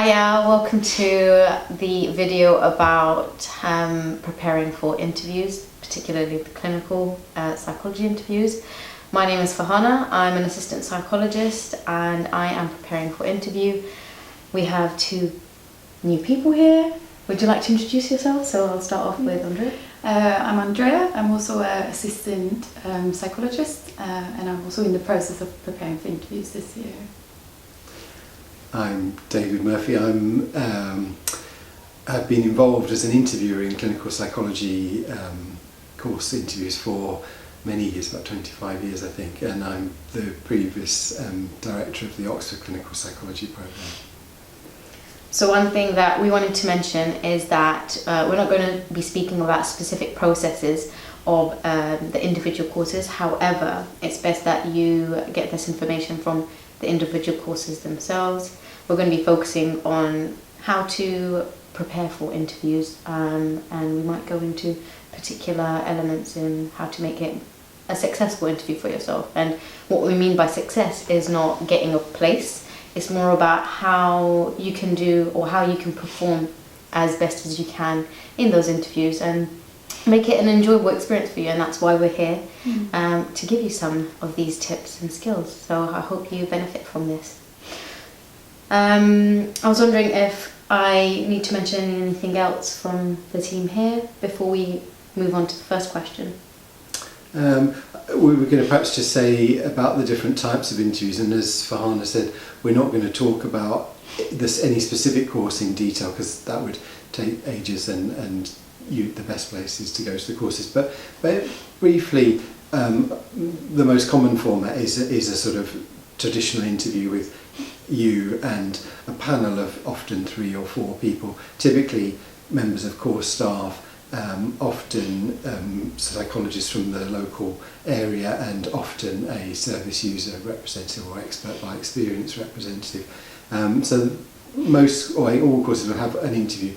Hiya, welcome to the video about preparing for interviews, particularly the clinical psychology interviews. My name is Farhana, I'm an assistant psychologist and I am preparing for interview. We have two new people here. Would you like to introduce yourself? So I'll start off with Andrea. I'm Andrea, I'm also an assistant psychologist and I'm also in the process of preparing for interviews this year. I'm David Murphy. I've been involved as an interviewer in clinical psychology course interviews for many years, about 25 years I think, and I'm the previous director of the Oxford Clinical Psychology Programme. So one thing that we wanted to mention is that we're not going to be speaking about specific processes of the individual courses. However, it's best that you get this information from the individual courses themselves. We're going to be focusing on how to prepare for interviews and we might go into particular elements in how to make it a successful interview for yourself. And what we mean by success is not getting a place, it's more about how you can do or how you can perform as best as you can in those interviews and make it an enjoyable experience for you, and that's why we're here to give you some of these tips and skills. So I hope you benefit from this. I was wondering if I need to mention anything else from the team here before we move on to the first question. We were going to perhaps just say about the different types of interviews, and as Farhana said, we're not going to talk about any specific course in detail because that would take ages and the best place is to go to the courses. But briefly, the most common format is a sort of traditional interview with you and a panel of often 3 or 4 people, typically members of course staff, often psychologists from the local area and often a service user representative or expert by experience representative. So most or all courses will have an interview.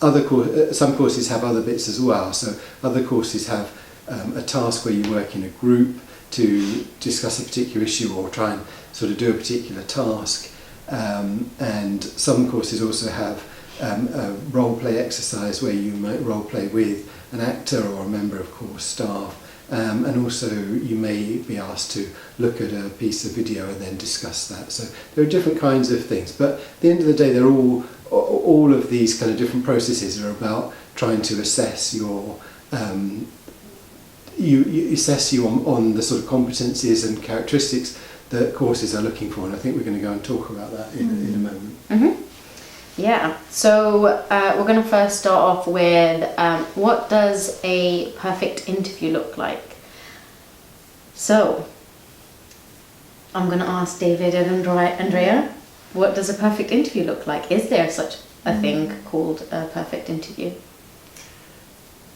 Some courses have other bits as well, so other courses have a task where you work in a group to discuss a particular issue or try and sort of do a particular task, and some courses also have a role play exercise where you might role play with an actor or a member of course staff, and also you may be asked to look at a piece of video and then discuss that. So there are different kinds of things, but at the end of the day they're all of these kind of different processes are about trying to assess your you assess you on the sort of competencies and characteristics that courses are looking for, and I think we're going to go and talk about that in a moment. Mm-hmm. Yeah, so we're going to first start off with what does a perfect interview look like? So I'm going to ask David and Andrea, what does a perfect interview look like? Is there such a thing called a perfect interview?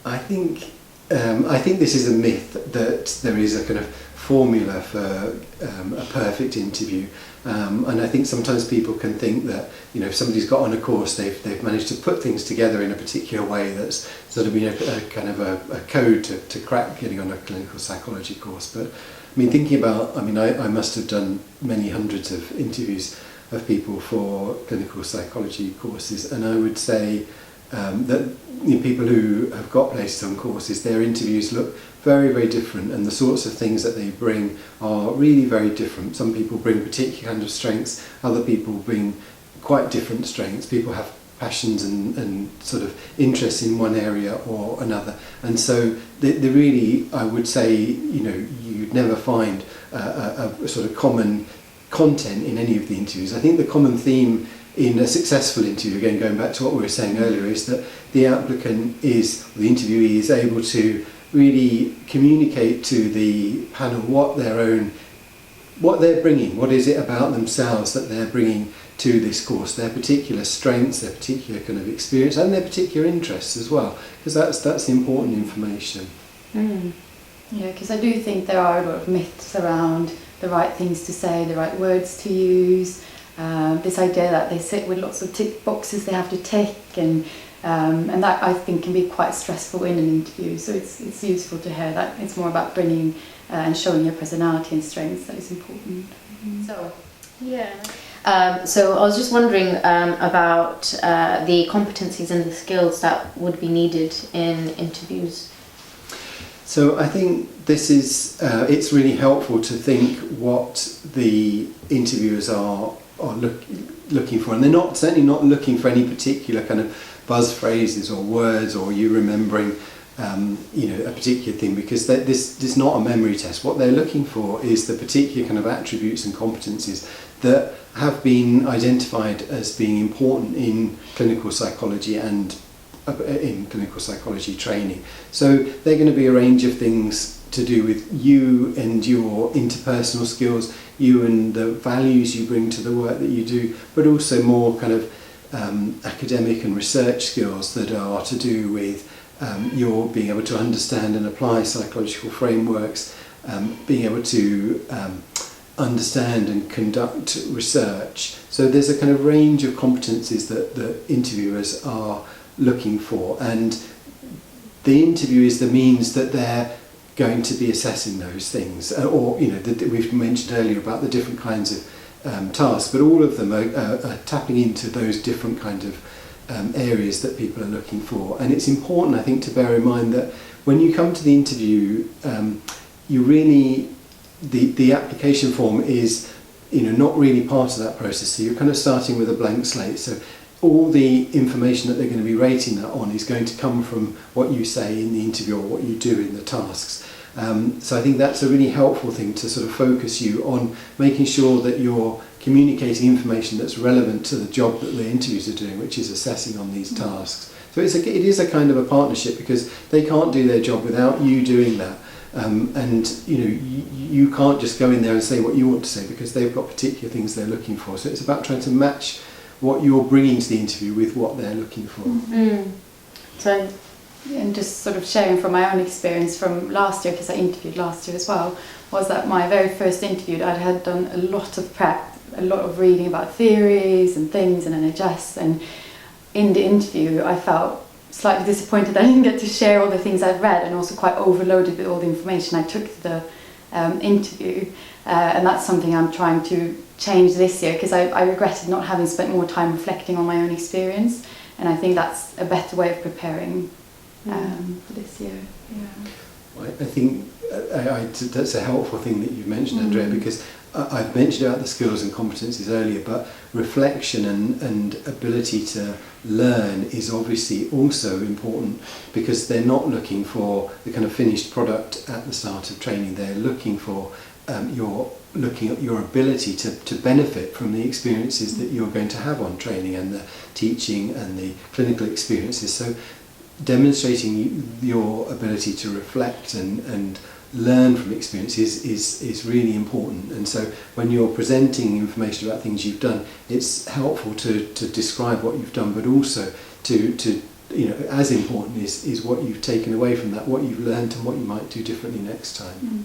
I think this is a myth that there is a kind of formula for a perfect interview, and I think sometimes people can think that if somebody's got on a course they've managed to put things together in a particular way that's sort of been a kind of a code to crack getting on a clinical psychology course. But I mean, thinking about, I must have done many hundreds of interviews of people for clinical psychology courses, and I would say that people who have got places on courses, their interviews look very, very different, and the sorts of things that they bring are really very different. Some people bring particular kind of strengths, other people bring quite different strengths. People have passions and sort of interests in one area or another, and so they really, I would say, you'd never find a sort of common content in any of the interviews. I think the common theme in a successful interview, again going back to what we were saying earlier, is that the applicant the interviewee is able to really communicate to the panel what they're bringing, what is it about themselves that they're bringing to this course, their particular strengths, their particular kind of experience and their particular interests as well, because that's important information. Yeah, because I do think there are a lot of myths around the right things to say, the right words to use, this idea that they sit with lots of tick boxes they have to tick, and that I think can be quite stressful in an interview. So it's useful to hear that it's more about bringing and showing your personality and strengths that is important. So, yeah. So I was just wondering about the competencies and the skills that would be needed in interviews. So I think this is, it's really helpful to think what the interviewers are looking for, and they're certainly not looking for any particular kind of buzz phrases or words, or you remembering a particular thing, because this is not a memory test. What they're looking for is the particular kind of attributes and competencies that have been identified as being important in clinical psychology and in clinical psychology training. So they're going to be a range of things to do with you and your interpersonal skills, you and the values you bring to the work that you do, but also more kind of academic and research skills that are to do with your being able to understand and apply psychological frameworks, being able to understand and conduct research. So there's a kind of range of competencies that the interviewers are looking for, and the interview is the means that they're going to be assessing those things, or we've mentioned earlier about the different kinds of tasks, but all of them are tapping into those different kind of areas that people are looking for. And it's important, I think, to bear in mind that when you come to the interview, you really, the application form is not really part of that process, so you're kind of starting with a blank slate. So all the information that they're going to be rating that on is going to come from what you say in the interview or what you do in the tasks. So I think that's a really helpful thing to sort of focus you on making sure that you're communicating information that's relevant to the job that the interviews are doing, which is assessing on these tasks. So it is a kind of a partnership, because they can't do their job without you doing that. And you can't just go in there and say what you want to say, because they've got particular things they're looking for. So it's about trying to match what you're bringing to the interview with what they're looking for. Mm-hmm. So, and just sort of sharing from my own experience from last year, because I interviewed last year as well, was that my very first interview, I had done a lot of prep, a lot of reading about theories and things and NHS, and in the interview I felt slightly disappointed that I didn't get to share all the things I'd read, and also quite overloaded with all the information I took to the interview, and that's something I'm trying to change this year, because I regretted not having spent more time reflecting on my own experience, and I think that's a better way of preparing for this year. Yeah. I think that's a helpful thing that you've mentioned, Andrea, because I've mentioned about the skills and competencies earlier, but reflection and ability to learn is obviously also important, because they're not looking for the kind of finished product at the start of training. They're looking for looking at your ability to benefit from the experiences that you're going to have on training, and the teaching and the clinical experiences. So demonstrating your ability to reflect and learn from experiences is really important. And so when you're presenting information about things you've done, it's helpful to describe what you've done, but also to as important is what you've taken away from that, what you've learned, and what you might do differently next time.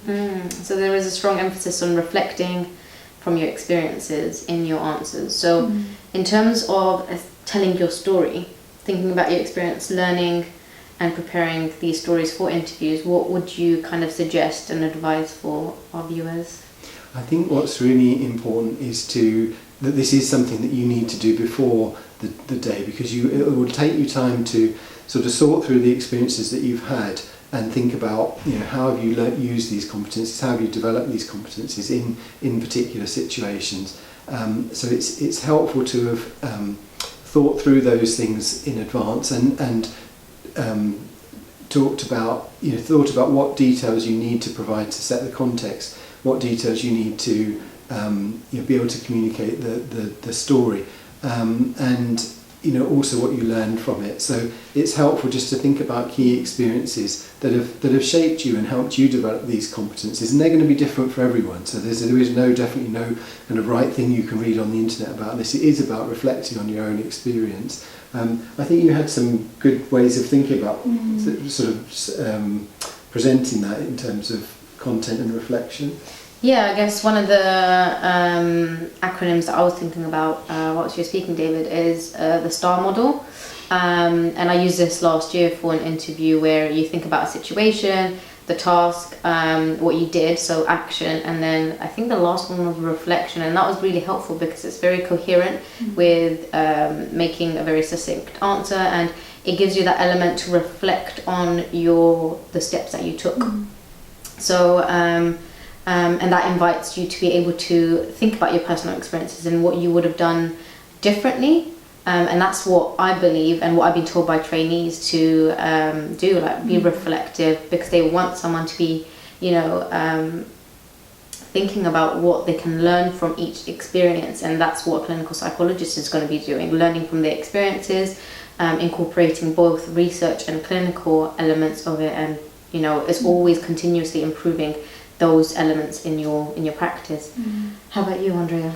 So there is a strong emphasis on reflecting from your experiences in your answers. So in terms of telling your story, thinking about your experience, learning and preparing these stories for interviews, what would you kind of suggest and advise for our viewers? I think what's really important is that this is something that you need to do before the day, because it will take you time to sort of sort through the experiences that you've had and think about how have you used these competencies, how have you developed these competencies in particular situations. So it's helpful to have thought through those things in advance and thought about what details you need to provide to set the context, what details you need to be able to communicate the story, and also what you learned from it. So it's helpful just to think about key experiences that have shaped you and helped you develop these competencies, and they're going to be different for everyone. So there is definitely no kind of right thing you can read on the internet about this. It is about reflecting on your own experience. I think you had some good ways of thinking about sort of presenting that in terms of content and reflection. Yeah, I guess one of the acronyms that I was thinking about whilst you were speaking, David, is the STAR model. And I used this last year for an interview where you think about a situation the task, what you did, so action, and then I think the last one was reflection, and that was really helpful because it's very coherent with making a very succinct answer, and it gives you that element to reflect on the steps that you took. So and that invites you to be able to think about your personal experiences and what you would have done differently. And that's what I believe and what I've been told by trainees to do, like be reflective, because they want someone to be, thinking about what they can learn from each experience. And that's what a clinical psychologist is going to be doing, learning from their experiences, incorporating both research and clinical elements of it. And, it's always continuously improving those elements in your practice. How about you, Andrea?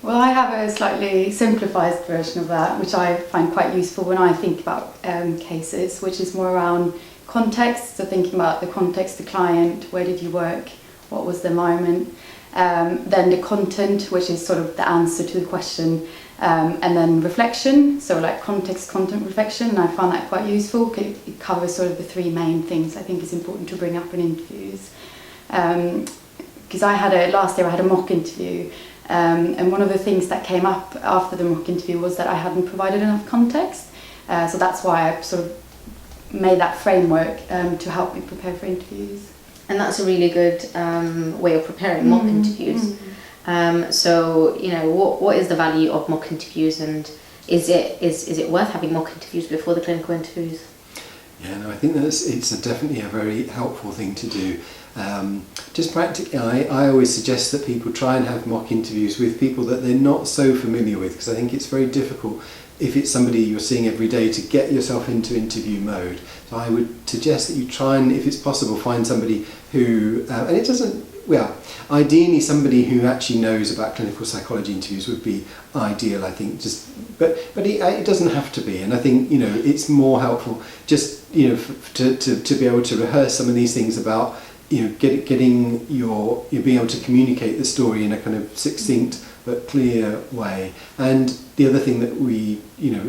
Well, I have a slightly simplified version of that, which I find quite useful when I think about cases, which is more around context. So thinking about the context, the client, where did you work, what was the environment, then the content, which is sort of the answer to the question, and then reflection, so like context, content, reflection. And I found that quite useful. It covers sort of the three main things I think is important to bring up in interviews. Because last year I had a mock interview, and one of the things that came up after the mock interview was that I hadn't provided enough context. So that's why I sort of made that framework to help me prepare for interviews. And that's a really good way of preparing mock interviews. So, what is the value of mock interviews, and is it worth having mock interviews before the clinical interviews? Yeah, no, I think it's definitely a very helpful thing to do. Just practically, I always suggest that people try and have mock interviews with people that they're not so familiar with, because I think it's very difficult if it's somebody you're seeing every day to get yourself into interview mode. So I would suggest that you try and, if it's possible, find somebody who, and it doesn't, ideally somebody who actually knows about clinical psychology interviews would be ideal, I think, but it doesn't have to be. And I think, it's more helpful just, to be able to rehearse some of these things about, being able to communicate the story in a kind of succinct but clear way. And the other thing that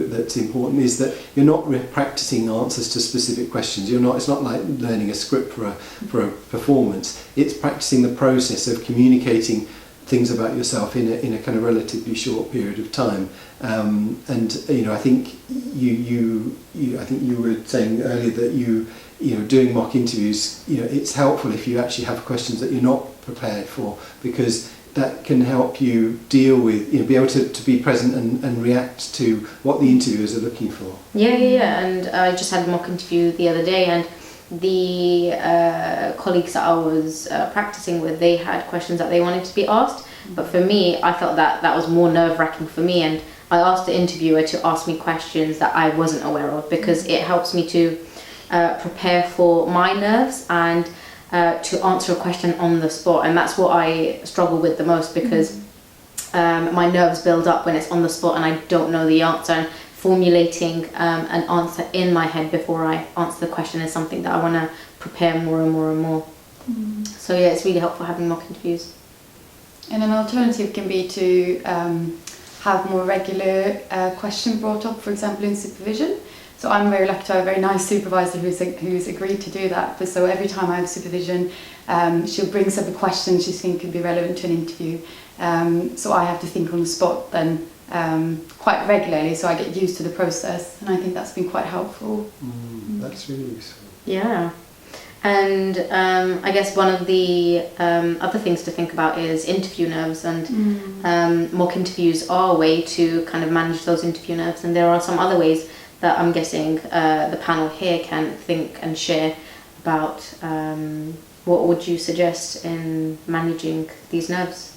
that's important is that you're not practicing answers to specific questions. It's not like learning a script for a performance. It's practicing the process of communicating things about yourself in a kind of relatively short period of time. And I think I think you were saying earlier that doing mock interviews, it's helpful if you actually have questions that you're not prepared for, because that can help you deal with, be able to be present and react to what the interviewers are looking for. Yeah. And I just had a mock interview the other day, and the colleagues that I was practicing with, they had questions that they wanted to be asked. But for me, I felt that was more nerve-wracking for me, and I asked the interviewer to ask me questions that I wasn't aware of, because it helps me to prepare for my nerves and to answer a question on the spot. And that's what I struggle with the most, because my nerves build up when it's on the spot and I don't know the answer. And formulating an answer in my head before I answer the question is something that I want to prepare more and more and more. So yeah, it's really helpful having mock interviews. And an alternative can be to have more regular question brought up, for example, in supervision. So I'm very lucky to have a very nice supervisor who's agreed to do that. But so every time I have supervision, she'll bring up a question she thinks could be relevant to an interview. So I have to think on the spot then quite regularly, so I get used to the process. And I think that's been quite helpful. That's really useful. Yeah. And I guess one of the other things to think about is interview nerves, and mock interviews are a way to kind of manage those interview nerves. And there are some other ways that I'm guessing the panel here can think and share about. What would you suggest in managing these nerves?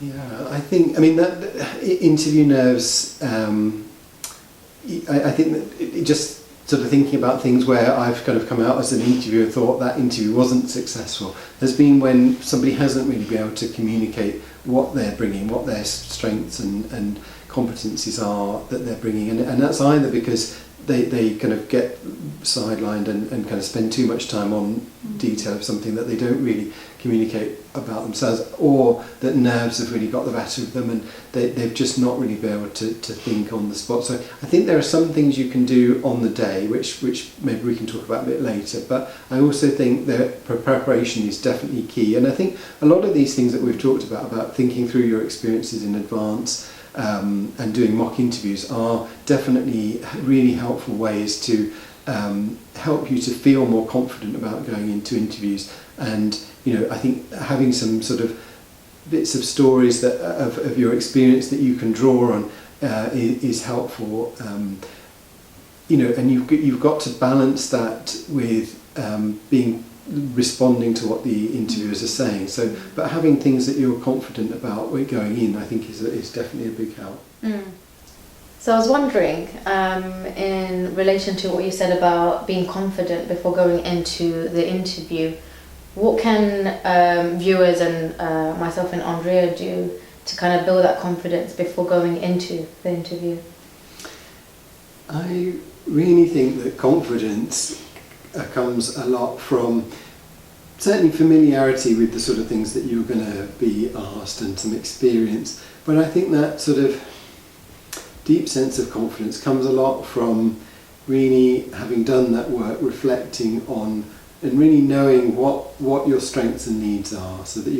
Yeah, I think, that interview nerves, I think that it just sort of thinking about things where I've kind of come out as an interviewer and thought that interview wasn't successful has been when somebody hasn't really been able to communicate what they're bringing, what their strengths and competencies are that they're bringing, and that's either because they kind of get sidelined and kind of spend too much time on detail of something that they don't really communicate about themselves, or that nerves have really got the better of them and they've just not really been able to think on the spot. So I think there are some things you can do on the day, which maybe we can talk about a bit later, but I also think that preparation is definitely key. And I think a lot of these things that we've talked about thinking through your experiences in advance, and doing mock interviews, are definitely really helpful ways to help you to feel more confident about going into interviews. And I think having some sort of bits of stories that of your experience that you can draw on is helpful. And you've got to balance that with responding to what the interviewers are saying. So, but having things that you're confident about going in, I think is definitely a big help. So I was wondering, in relation to what you said about being confident before going into the interview, what can viewers and myself and Andrea do to kind of build that confidence before going into the interview? I really think that confidence comes a lot from certainly familiarity with the sort of things that you're going to be asked and some experience. But I think that sort of deep sense of confidence comes a lot from really having done that work, reflecting on and really knowing what your strengths and needs are, so that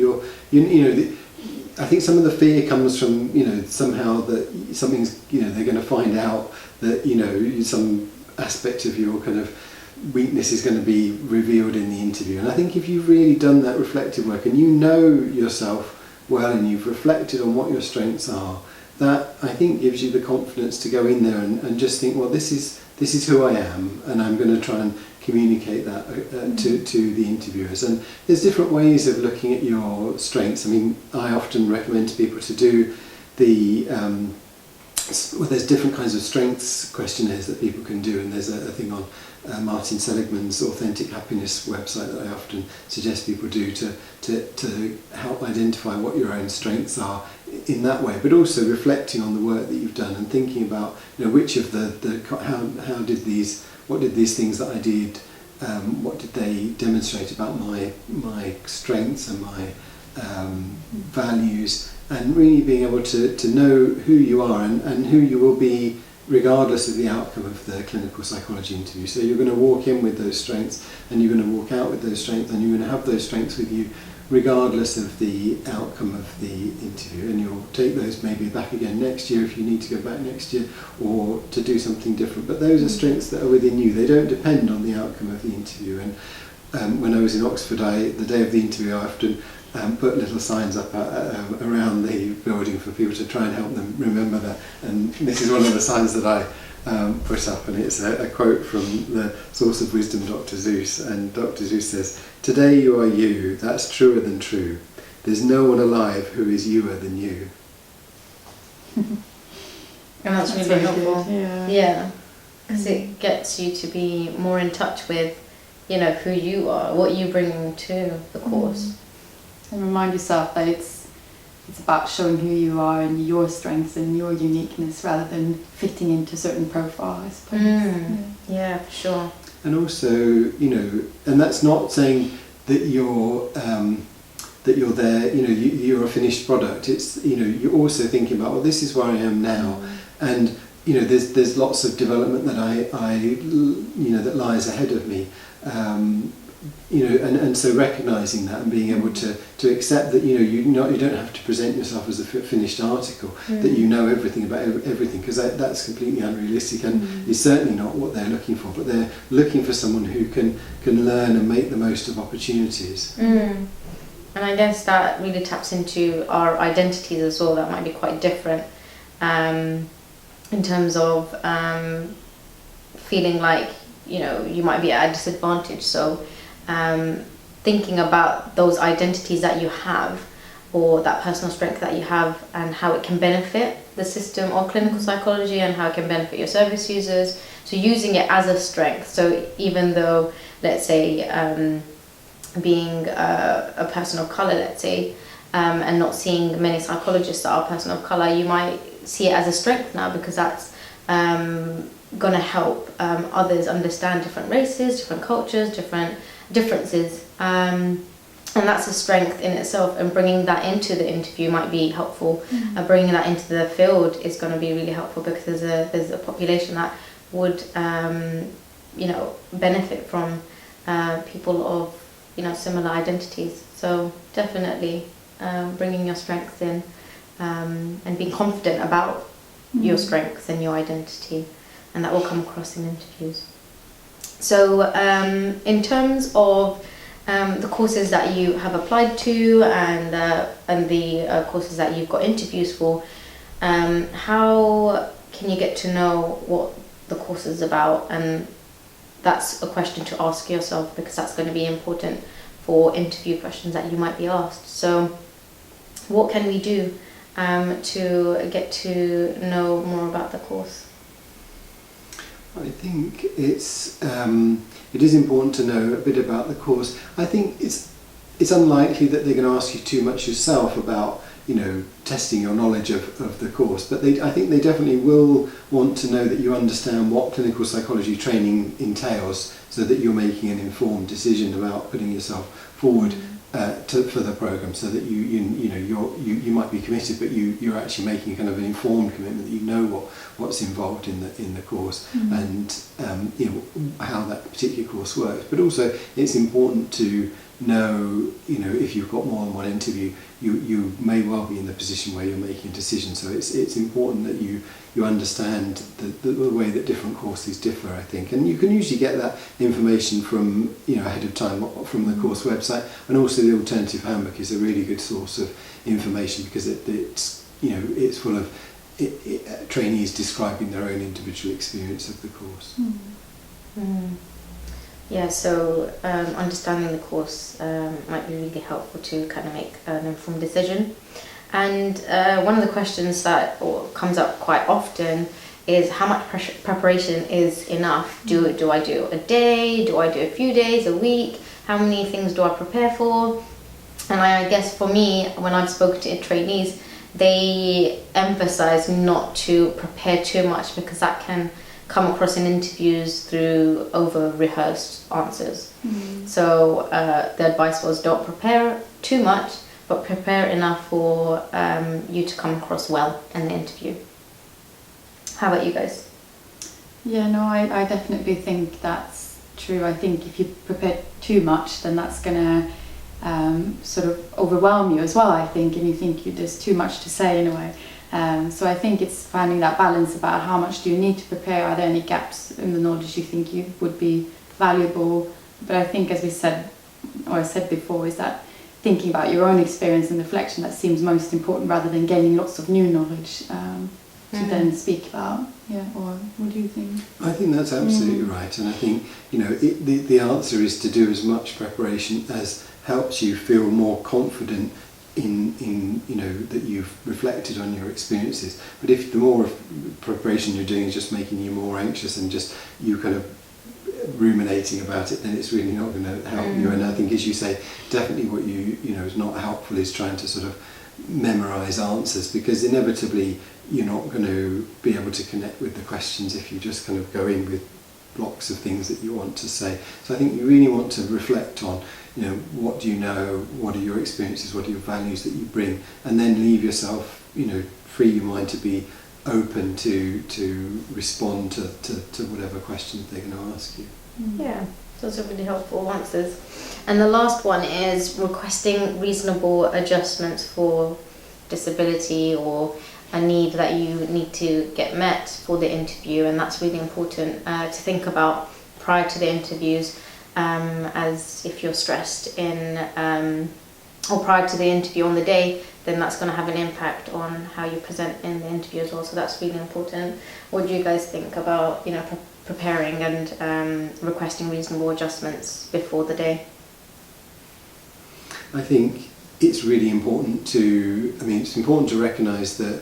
I think some of the fear comes from somehow that something's they're going to find out that some aspect of your kind of weakness is going to be revealed in the interview. And I think if you've really done that reflective work and you know yourself well and you've reflected on what your strengths are, that I think gives you the confidence to go in there and just think, well, this is who I am, and I'm going to try and communicate that to the interviewers. And there's different ways of looking at your strengths. I mean, I often recommend to people to do there's different kinds of strengths questionnaires that people can do, and there's a thing on Martin Seligman's Authentic Happiness website that I often suggest people do to help identify what your own strengths are in that way, but also reflecting on the work that you've done and thinking about which of what did these things that I did, what did they demonstrate about my strengths and my values, and really being able to know who you are and who you will be regardless of the outcome of the clinical psychology interview. So you're going to walk in with those strengths and you're going to walk out with those strengths, and you're going to have those strengths with you regardless of the outcome of the interview, and you'll take those maybe back again next year if you need to go back next year or to do something different. But those are strengths that are within you. They don't depend on the outcome of the interview. And when I was in Oxford, the day of the interview, I often put little signs up around the building for people to try and help them remember that. And this is one of the signs that I put up, and it's a quote from the Source of Wisdom, Dr. Seuss. And Dr. Seuss says, "Today you are you, that's truer than true. There's no one alive who is youer than you." And that's really helpful. Yeah, because it gets you to be more in touch with, who you are, what you bring to the course. And remind yourself that it's about showing who you are and your strengths and your uniqueness rather than fitting into certain profiles, I suppose. Yeah, for sure. And also, and that's not saying that you're there, you're a finished product. It's, you're also thinking about, well, this is where I am now, and there's lots of development that I that lies ahead of me. And so recognising that and being able to accept that you don't have to present yourself as a finished article, that you know everything about everything, because that's completely unrealistic and is certainly not what they're looking for. But they're looking for someone who can learn and make the most of opportunities. And I guess that really taps into our identities as well. That might be quite different in terms of feeling like you might be at a disadvantage. So thinking about those identities that you have, or that personal strength that you have, and how it can benefit the system or clinical psychology, and how it can benefit your service users. So using it as a strength. So even though, let's say, being a person of colour, let's say, and not seeing many psychologists that are a person of colour, you might see it as a strength now, because that's going to help others understand different races, different cultures, different differences. And that's a strength in itself, and bringing that into the interview might be helpful. Bringing that into the field is going to be really helpful, because there's a population that would benefit from people of similar identities. So definitely bringing your strengths in, and being confident about your strengths and your identity, and that will come across in interviews. So in terms of the courses that you have applied to, and the courses that you've got interviews for, how can you get to know what the course is about? And that's a question to ask yourself, because that's going to be important for interview questions that you might be asked. So what can we do to get to know more about the course? I think it is important to know a bit about the course. I think it's unlikely that they're going to ask you too much yourself about testing your knowledge of the course, but I think they definitely will want to know that you understand what clinical psychology training entails, so that you're making an informed decision about putting yourself forward for the programme, so that you might be committed, but you're actually making kind of an informed commitment, that you know what's involved in the course, and how that particular course works. But also it's important to know, if you've got more than one interview, you may well be in the position where you're making a decision. So it's important that you understand the way that different courses differ, I think. And you can usually get that information from, ahead of time from the course website. And also the Alternative Handbook is a really good source of information, because it's full of trainees describing their own individual experience of the course. Yeah, so understanding the course might be really helpful to kind of make an informed decision. And one of the questions that comes up quite often is, how much preparation is enough? Do I do a day? Do I do a few days, a week? How many things do I prepare for? And I guess for me, when I've spoken to trainees, they emphasize not to prepare too much, because that can come across in interviews through over-rehearsed answers. So the advice was, don't prepare too much, but prepare enough for you to come across well in the interview. How about you guys? Yeah, no, I definitely think that's true. I think if you prepare too much, then that's going to sort of overwhelm you as well, I think, and you think there's too much to say in a way. So I think it's finding that balance about how much do you need to prepare. Are there any gaps in the knowledge you think you would be valuable? But I think, as we said, or I said before, is that thinking about your own experience and reflection, that seems most important, rather than gaining lots of new knowledge to then speak about. Yeah, or what do you think? I think that's absolutely right, and I think the answer is to do as much preparation as helps you feel more confident in that you've reflected on your experiences. But if the more preparation you're doing is just making you more anxious and just you kind of ruminating about it, then it's really not going to help you. And I think, as you say, definitely what is not helpful is trying to sort of memorize answers, because inevitably you're not going to be able to connect with the questions if you just kind of go in with blocks of things that you want to say. So I think you really want to reflect on, what do you know, what are your experiences, what are your values that you bring, and then leave yourself, free your mind to be open to respond to whatever questions they're going to ask you. Yeah, those are really helpful answers. And the last one is requesting reasonable adjustments for disability or a need that you need to get met for the interview, and that's really important to think about prior to the interviews, as if you're stressed or prior to the interview on the day, then that's going to have an impact on how you present in the interview as well. So that's really important. What do you guys think about preparing and requesting reasonable adjustments before the day? I think it's really important to recognise that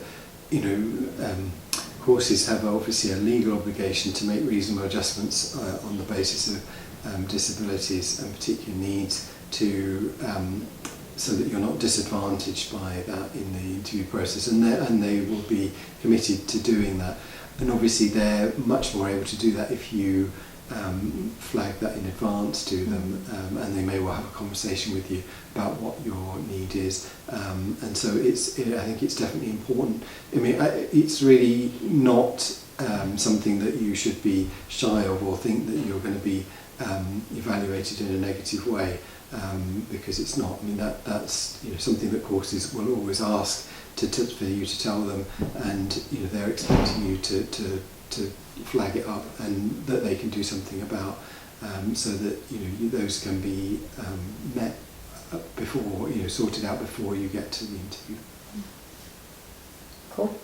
courses have obviously a legal obligation to make reasonable adjustments on the basis of disabilities and particular needs to so that you're not disadvantaged by that in the interview process, and they will be committed to doing that. and obviously they're much more able to do that if you flag that in advance to them, and they may well have a conversation with you about what your need is, and so I think it's definitely important. I mean, it's really not something that you should be shy of or think that you're going to be evaluated in a negative way, because it's not. I mean, that's something that courses will always ask for you to tell them, and they're expecting you to flag it up and that they can do something about, so that those can be met before sorted out before you get to the interview. Cool.